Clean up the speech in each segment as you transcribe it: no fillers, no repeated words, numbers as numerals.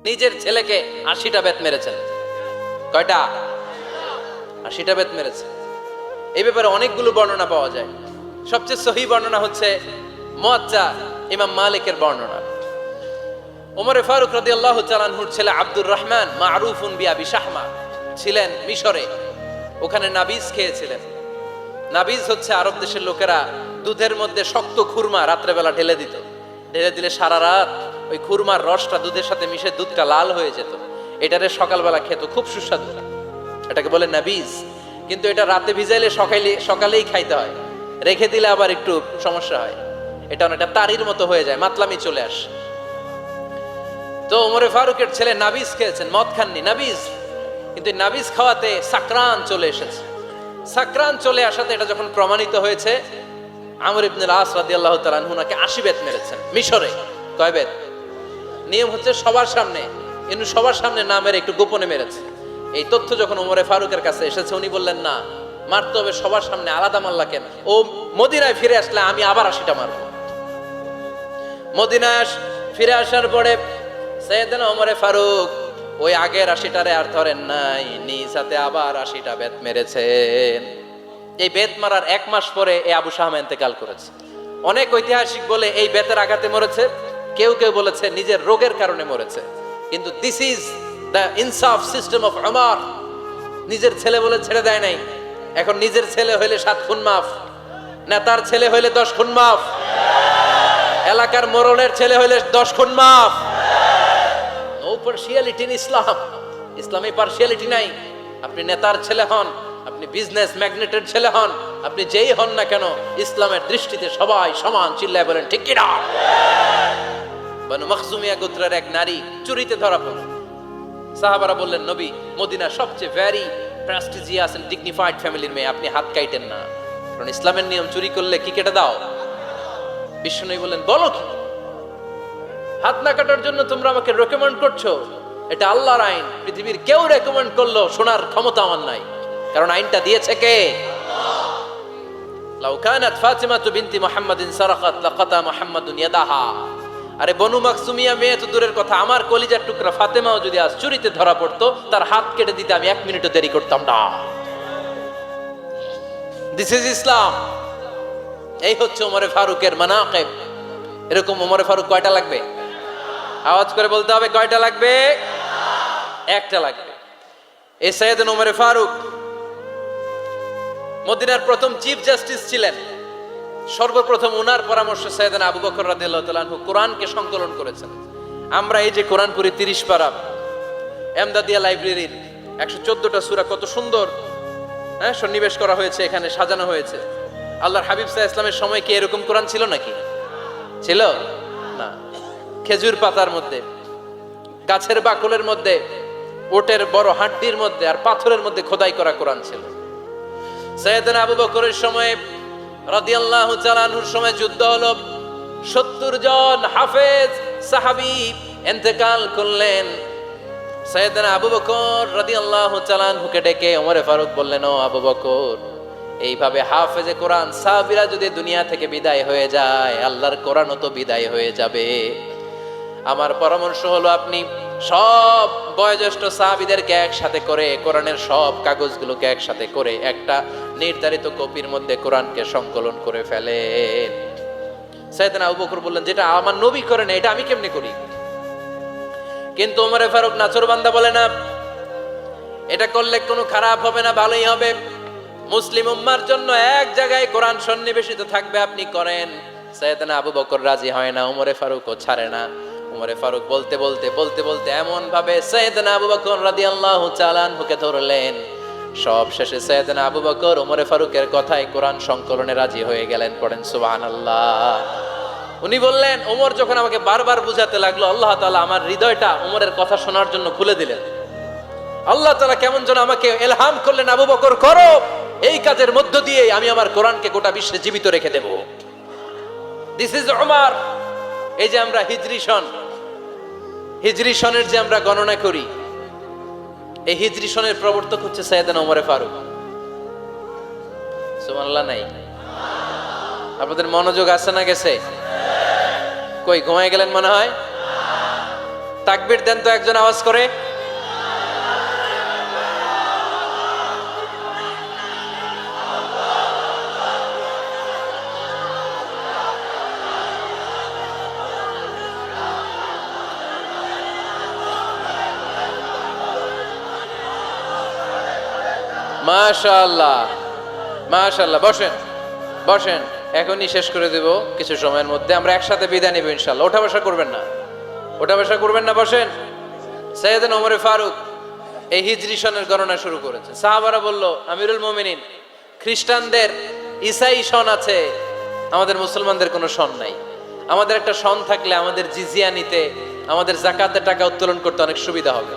নিজের ছেলেকে 80টা বেত মেরেছেন। কয়টা? 80টা বেত মেরেছে। এই ব্যাপারে অনেকগুলো বর্ণনা পাওয়া যায়। সবচেয়ে সহি বর্ণনা হচ্ছে মুয়াত্তা ইমাম মালিকের বর্ণনা। ওমর ফারুক রাদিয়াল্লাহু তাআলা আনহুর ছেলে আব্দুর রহমান মারুফুন বিআবি শাহমা ছিলেন মিশরে। ওখানে নাবিজ খেয়েছিলেন। নাবিজ হচ্ছে আরব দেশের লোকেরা দুধের মধ্যে শক্ত খুরমা রাত্রেবেলা ঢেলে দিত। ঢেলে দিলে সারা রাত ওই খুরমার রসটা দুধের সাথে মিশে দুধটা লাল হয়ে যেত। এটারে সকালবেলা খেত, খুব সুস্বাদু, এটাকে বলে নাবিজ। কিন্তু এটা রাতে ভিজাইলে সকালেই খাইতে হয়, রেখে দিলে আবার একটু সমস্যা হয়। এটা অনেকটা তারির মতো হয়ে যায়, মাতলামি চলে আসে। তো ওমরে ফারুকের ছেলে নাবিজ খেয়েছেন, মদ খাননি, নাবিজ। কিন্তু নাবিজ খাওয়াতে সাকরান চলে এসেছে। সাকরান চলে আসাতে এটা যখন প্রমাণিত হয়েছে, আমর ইবনুল আস রাদিয়াল্লাহু তাআলা আনহু নাকি 80 বেত মেরেছেন মিশরে। কয় বেত? নিয়ম হচ্ছে সবার সামনে, কিন্তু সবার সামনে না মেরে একটু গোপনে মেরেছে। এই তথ্য যখন ওমরে ফারুকের কাছে এসেছে, উনি বললেন না, মারতে হবে সবার সামনে, আলাদা মাল্লা কেন? ও মদিনায় ফিরে আসলে আমি আবার 80টা মারব। মদিনায় ফিরে আসার পরে সাইয়েদনা ওমরে ফারুক ওই আগের 80টারে আর ধরেন নাই, নিজ হাতে আবার 80টা বেত মেরেছেন। এই বেত মারার 1 মাস পরে এই আবু শাহমা ইন্তেকাল করেছে। অনেক ঐতিহাসিক বলে এই বেতের আঘাতে মরেছে, কেউ কেউ বলেছে নিজের রোগের কারণে মরেছে। কিন্তু দিস ইজ দ্য ইনসাফ সিস্টেম অফ ওমর। নিজের ছেলে বলে ছেড়ে দেয় নাই। এখন নিজের ছেলে হইলে 7 খুন মাফ, নেতার ছেলে হইলে 10 খুন মাফ, এলাকার মোড়লের ছেলে হইলে 10 খুন মাফ। নো পার্সিয়ালিটি ইন ইসলাম। ইসলামে পার্সিয়ালিটি নাই। আপনি নেতার ছেলে হন, আপনি বিজনেস ম্যাগনেটের ছেলে হন, আপনি যেই হন না কেন, ইসলামের দৃষ্টিতে সবাই সমান। চিল্লায় বলেন ঠিক কি না? বনু মখজুমিয়া গোত্রের এক নারী চুরিতে ধরা পড়ল। সাহাবারা বললেন, নবী, মদিনা সবচেয়ে ভেরি প্রেস্টিজিয়াস এন্ড ডিগনিফাইড ফ্যামিলির মেয়ে, আপনি হাত কাটেন না, কারণ ইসলামের নিয়ম চুরি করলে কি কেটে দাও। বিশ্বনবী বললেন, বলো কি? হাত না কাটার জন্য তোমরা আমাকে রেকমেন্ড করছো? এটা আল্লাহর আইন, পৃথিবীর কেউ রেকমেন্ড করলো শোনার ক্ষমতা আমার নাই, কারণ আইনটা দিয়েছে কে? লাউ কানাত ফাতিমাতু বিনতি মুহাম্মাদিন সারাকাত লাকাতা মুহাম্মাদুন ইয়াদাহা। আরে বনু মাকসুমিয়া মেয়ে তো দূরের কথা, আমার কলিজার টুকরা ফাতেমাও যদি আজ চুরিতে ধরা পড়তো, তার হাত কেটে দিতে আমি 1 মিনিটও দেরি করতাম না। দিস ইজ ইসলাম। এই হচ্ছে ওমরে ফারুকের মানাকিব। এরকম ওমরে ফারুক কয়টা লাগবে? আওয়াজ করে বলতে হবে, কয়টা লাগবে? একটা লাগবে। এই সাইয়েদনা ওমরে ফারুক মদিনার প্রথম চিফ জাস্টিস ছিলেন। সর্বপ্রথম ওনার পরামর্শে সাইয়েদনা আবু বকর রাদিয়াল্লাহু তাআলা আনহু কোরআনকে সংকলন করেছেন। আমরা এই যে কোরআন পড়ি 30 পারা, এমদাদিয়া লাইব্রেরির 114টা সূরা, কত সুন্দর সন্নিবেশ করা হয়েছে, এখানে সাজানো হয়েছে। আল্লাহর হাবিব সাল্লাল্লাহু আলাইহি ওয়াসাল্লামের সময় কি এরকম কোরআন ছিল নাকি? ছিল না। খেজুর পাতার মধ্যে, গাছের বাকলের মধ্যে, ওটের বড় হাড্ডির মধ্যে আর পাথরের মধ্যে খোদাই করা কোরআন ছিল। সাইয়েদনা আবু বকরের সময় রাদিয়াল্লাহু তাআলা আনহুর সময় যুদ্ধ হলো, 70 জন হাফেজ সাহাবী ইন্তেকাল করলেন। সাইয়েদনা আবু বকর রাদিয়াল্লাহু তাআলা আনহুকে ডেকে ওমরে ফারুক বললেন, ও আবু বকর, এইভাবে হাফেজে কোরআন সাহাবীরা যদি দুনিয়া থেকে বিদায় হয়ে যায়, আল্লাহর কোরআনও তো বিদায় হয়ে যাবে। আমার পরামর্শ হলো আপনি সব বয়োজ্যেষ্ঠ সাহাবীদেরকে একসাথে করে কোরআনের সব কাগজগুলোকে একসাথে করে একটা নির্ধারিত কপির মধ্যে কোরআনকে সংকলন করে ফেলেন। সাইয়েদনা আবু বকর বললেন, যেটা আমার নবী করেন এটা আমি কেমনে করি? কিন্তু ওমরে ফারুক নাছোড়বান্দা বলে না, এটা করলে কোনো খারাপ হবে না, ভালোই হবে। মুসলিম উম্মার জন্য এক জায়গায় কোরআন সন্নিবেশিত থাকবে, আপনি করেন। সাইয়েদনা আবু বকর রাজি হয় না, ওমরে ফারুকও ছাড়ে না। ওমরে ফারুক বলতে বলতে বলতে বলতে এমন ভাবে সাইয়েদনা আবু বকর রাদিয়াল্লাহু তাআলা আনহুকে ধরলেন, সব শেষে সাইয়েদনা আবু বকর ওমরে ফারুকের কথায় কোরআন সংকলনে রাজি হয়ে গেলেন। পড়েন সুবহানাল্লাহ। উনি বললেন, ওমর যখন আমাকে বারবার বুঝাতে লাগলো, আল্লাহ তাআলা আমার হৃদয়টা ওমরের কথা শোনার জন্য খুলে দিলেন। আল্লাহ তাআলা কেমন যেন আমাকে ইলহাম করলেন, আবু বকর করো, এই কাজের মধ্য দিয়ে আমি আমার কোরআনকে গোটা বিশ্বে জীবিত রেখে দেব। This is Omar. এই যে আমরা হিজরি সনের যে আমরা গণনা করি, এই হিজরি সনের প্রবর্তক হচ্ছে সাইয়েদনা ওমরে ফারুক। সুবহানাল্লাহ নাই? আপনাদের মনোযোগ আছে না গেছে? কই ঘুমায় গেলেন মনে হয়? তাকবীর দেন তো একজন আওয়াজ করে। মাশাআল্লাহ মাশাআল্লাহ। বসেন বসেন, এখনই শেষ করে দেব কিছু সময়ের মধ্যে। আমরা একসাথে বিদায় নেব ইনশাআল্লাহ। ওঠা বসা করবেন না, ওঠা বসা করবেন না, বসেন। সাইয়েদনা ওমর ফারুক এই হিজরি সনের গণনা শুরু করেছে। সাহাবারা বলল, আমিরুল মুমিনিন, খ্রিস্টানদের ঈসাই সন আছে, আমাদের মুসলমানদের কোনো সন নাই। আমাদের একটা সন থাকলে আমাদের জিজিয়া নিতে, আমাদের যাকাতের টাকা উত্তোলন করতে অনেক সুবিধা হবে।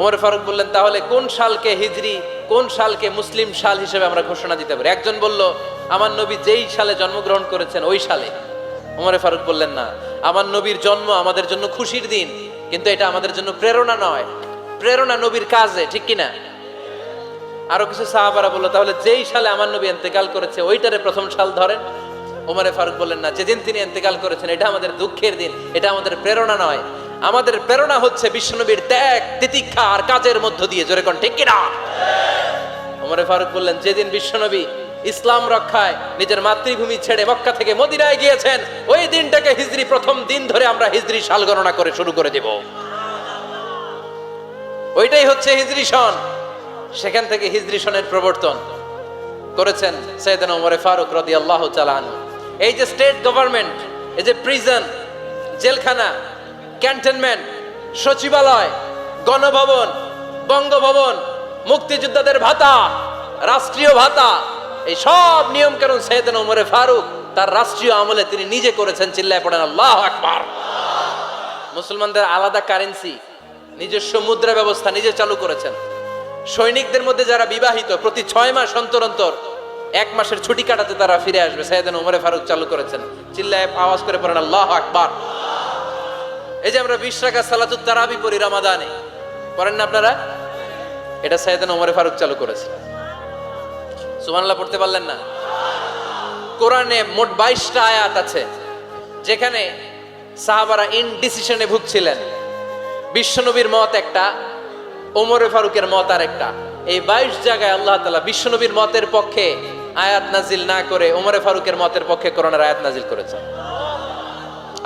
ওমর ফারুক বললেন, তাহলে কোন সালকে হিজরি, কোন সালকে মুসলিম সাল হিসেবে আমরা ঘোষণা দিতে পারি? একজন বলল, আমার নবী যেই সালে জন্মগ্রহণ করেছেন ওই সালে। ওমর ফারুক বললেন, না, আমার নবীর জন্ম আমাদের জন্য খুশির দিন, কিন্তু এটা আমাদের জন্য প্রেরণা নয়। প্রেরণা নবীর কাজে, ঠিক কিনা? আরো কিছু সাহাবারা বলল, তাহলে যেই সালে আমার নবী ইন্তেকাল করেছে ওইটারে প্রথম সাল ধরেন। ওমর ফারুক বললেন, না, যেদিন তিনি ইন্তেকাল করেছেন এটা আমাদের দুঃখের দিন, এটা আমাদের প্রেরণা নয়। আমাদের প্রেরণা হচ্ছে বিশ্বনবীর ত্যাগ, তিতিক্ষা আর কাজের মধ্য দিয়ে। জোরে কোন ঠিক কিনা? ওমর ফারুক বললেন, যেদিন বিশ্বনবী ইসলাম রক্ষায় নিজের মাতৃভূমি ছেড়ে মক্কা থেকে মদিনায় গিয়েছেন ওই দিনটাকে হিজরি প্রথম দিন ধরে আমরা হিজরি সাল গণনা করে শুরু করে দেব। ওইটাই হচ্ছে হিজরি সন। সেখান থেকে হিজরি সনের প্রবর্তন করেছেন সাইয়েদনা ওমর ফারুক রাদিয়াল্লাহু তাআলা আনহু। এই যে স্টেট গভর্নমেন্ট, এই যে প্রিজন, জেলখানা, ক্যান্টনমেন্ট, সচিবালয়, গণভবন, বঙ্গভবন, মুক্তিযোদ্ধাদের ভাতা, রাষ্ট্রীয় ভাতা, এই সব নিয়ম কানুন সাইয়েদনা ওমর ফারুক তার রাষ্ট্রীয় আমলে তিনি নিজে করেছেন। চিল্লায় পড়েন আল্লাহু আকবার। মুসলমানদের আলাদা কারেন্সি, নিজস্ব মুদ্রা ব্যবস্থা নিজে চালু করেছেন। সৈনিকদের মধ্যে যারা বিবাহিত প্রতি 6 মাস অন্তর অন্তর 1 মাসের ছুটি কাটাতে তারা ফিরে আসবে, সাইয়েদনা ওমর ফারুক চালু করেছেন। চিল্লায় আওয়াজ করে পড়েন আল্লাহু আকবার। এই যে আমরা 20 রাকাত সালাতুত তারাবি পড়ি রমাদানে, পড়েন না আপনারা? এটা সাইয়েদনা ওমর ফারুক চালু করেছে। সুবহানাল্লাহ পড়তে পারলেন না? কোরআনে মোট 22টা আয়াত আছে যেখানে সাহাবারা ইনডিসিশনে ভুগছিলেন। বিশ্বনবীর মত একটা, ওমর ফারুকের মত আর একটা। এই 22 জায়গায় আল্লাহ তাআলা বিশ্বনবীর মতের পক্ষে আয়াত নাজিল না করে ওমর ফারুকের মতের পক্ষে কোরআনের আয়াত নাজিল করেছেন।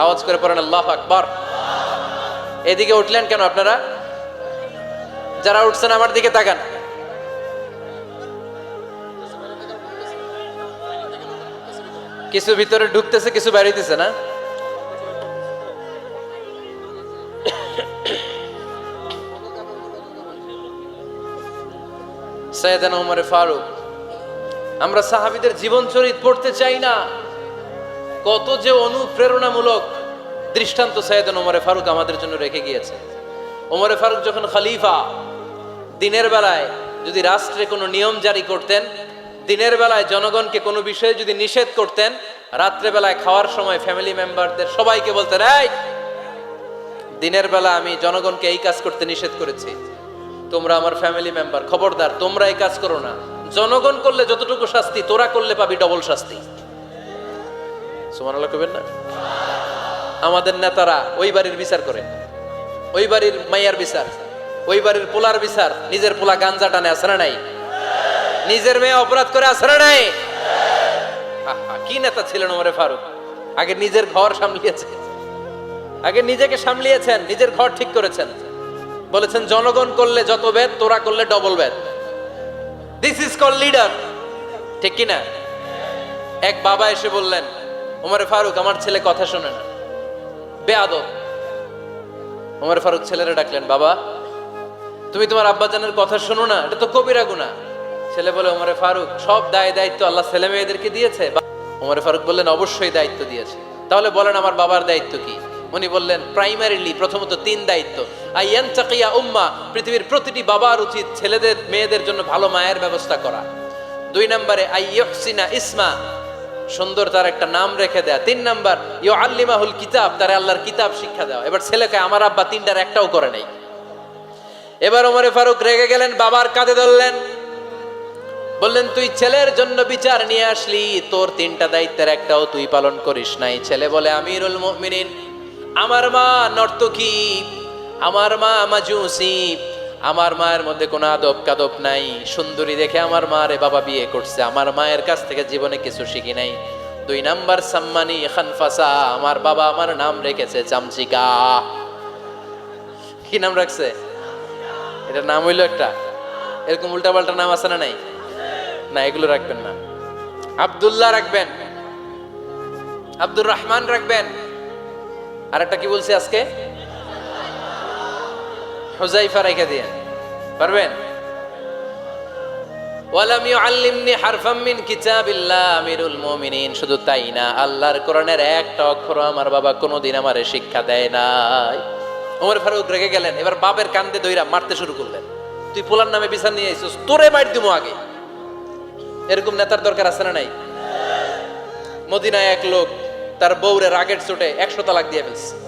আওয়াজ করে পড়েন আল্লাহু আকবার। এদিকে উঠলেন কেন আপনারা? যারা উঠছেন আমার দিকে তাকান। কিছু ভিতরে ঢুকতেছে, কিছু বাইরেতেছে না? সাইয়েদনা ওমর ফারুক, আমরা সাহাবীদের জীবন চরিত পড়তে চাই না? কত যে অনুপ্রেরণামূলক দৃষ্টান্ত সাইয়েদনা ওমর ফারুক আমাদের জন্য রেখে গিয়েছে। ওমর ফারুক যখন খলিফা, দিনের বেলায় যদি রাষ্ট্রে কোনো নিয়ম জারি করতেন, দিনের বেলায় জনগণকে কোনো বিষয়ে যদি নিষেধ করতেন, রাত্রে বেলায় খাওয়ার সময় ফ্যামিলি মেম্বারদের সবাইকে বলতেন, এই দিনের বেলা আমি জনগণকে এই কাজ করতে নিষেধ করেছি, তোমরা আমার ফ্যামিলি মেম্বার, খবরদার তোমরা এই কাজ করো না। জনগণ করলে যতটুকু শাস্তি তোরা করলে পাবি ডবল শাস্তি। সুবহানাল্লাহ কইবেন না? আমাদের নেতারা ওই বাড়ির বিচার করে, ওই বাড়ির মাইয়ার বিচার, ওই বাড়ির পোলার বিচার, নিজের পোলা গাঞ্জা টানে, আছে না নাই? নিজের মেয়ে অপরাধ করে, আছে না নাই? কি নেতা ছিলেন ওমর ফারুক! আগে নিজের ঘর সামলিয়েছেন, আগে নিজেকে সামলিয়েছেন, নিজের ঘর ঠিক করেছেন। বলেছেন জনগণ করলে যত বেদ, তোরা করলে double Veda. This is call leader, ঠিক কিনা? এক বাবা এসে বললেন, ওমর ফারুক আমার ছেলে কথা শোনে না, বেয়াদব। ওমর ফারুক ছেলেরে ডাকলেন, বাবা তুমি তোমার আব্বাজানের কথা শোনো না, এটা তো কবিরা গুনাহ। ছেলে বলে, ওমর ফারুক সব দায় দায়িত্ব আল্লাহ ছেলে মেয়েদেরকে দিয়েছে। ওমর ফারুক বললেন, অবশ্যই দায়িত্ব দিয়েছে। তাহলে বলেন আমার বাবার দায়িত্ব কি? উনি বললেন, প্রাইমারিলি প্রথমত 3 দায়িত্ব। আইয়ান তাকিয়া উম্মা, পৃথিবীর প্রতিটি বাবার উচিত ছেলেদের মেয়েদের জন্য ভালো মায়ের ব্যবস্থা করা। 2 নম্বরে আইয়ুহসিনা ইসমা, সুন্দর তার একটা নাম রেখে দেয়া। 3 নাম্বার ইউআল্লিমাহুল কিতাব, তার আল্লাহর কিতাব শিক্ষা দেওয়া। এবার ছেলেকে আমার আব্বা 3টার একটাও করে নাই। এবার ওমর ফারুক রেগে গেলেন, বাবার কাঁধে ধরলেন, বললেন তুই ছেলের জন্য বিচার নিয়ে আসলি, তোর 3টা দায়িত্বের একটাও তুই পালন করিস নাই। ছেলে বলে, আমিরুল মুমিনিন আমার মা নর্তকী, আমার মা মাজুসি, আমার মায়ের মধ্যে কোনো আদব কাদব নাই, সুন্দরী দেখে আমার মারে বাবা বিয়ে করছে, আমার মায়ের কাছ থেকে জীবনে কিছু শিখি নাই। 2 নাম্বার সাম্মানি খানফাসা, আমার বাবা আমার নাম রেখেছে চামচিকা। কি নাম রাখছে? এটা নাম হইলো একটা, এরকম উল্টাপাল্টা নাম আছে না নাই? না, এগুলো রাখবেন না। আব্দুল্লাহ রাখবেন, আব্দুর রহমান রাখবেন, আর একটা কি বলছি আজকে? হুজাইফা রেখে দিয়ে পারবেন? ওয়ালাম ইউআল্লিমনি হারফাম মিন কিতাবিল্লাহ আমিরুল মুমিনিন। শুধু তাই না, আল্লাহর কোরআনের একটা অক্ষর আমার বাবা কোনোদিন আমারে শিক্ষা দেয় নাই। ওমর ফারুক রেগে গেলেন, এবার বাপের কান্দে দইরা মারতে শুরু করলেন। তুই পোলার নামে বিচার নিয়ে আইছিস, তোরে মার দিমু আগে। এরকম নেতার দরকার আছে না নাই? মদিনায় এক লোক তার বউরে রাগের চোটে 100 তালাক দিয়ে ফেলছে।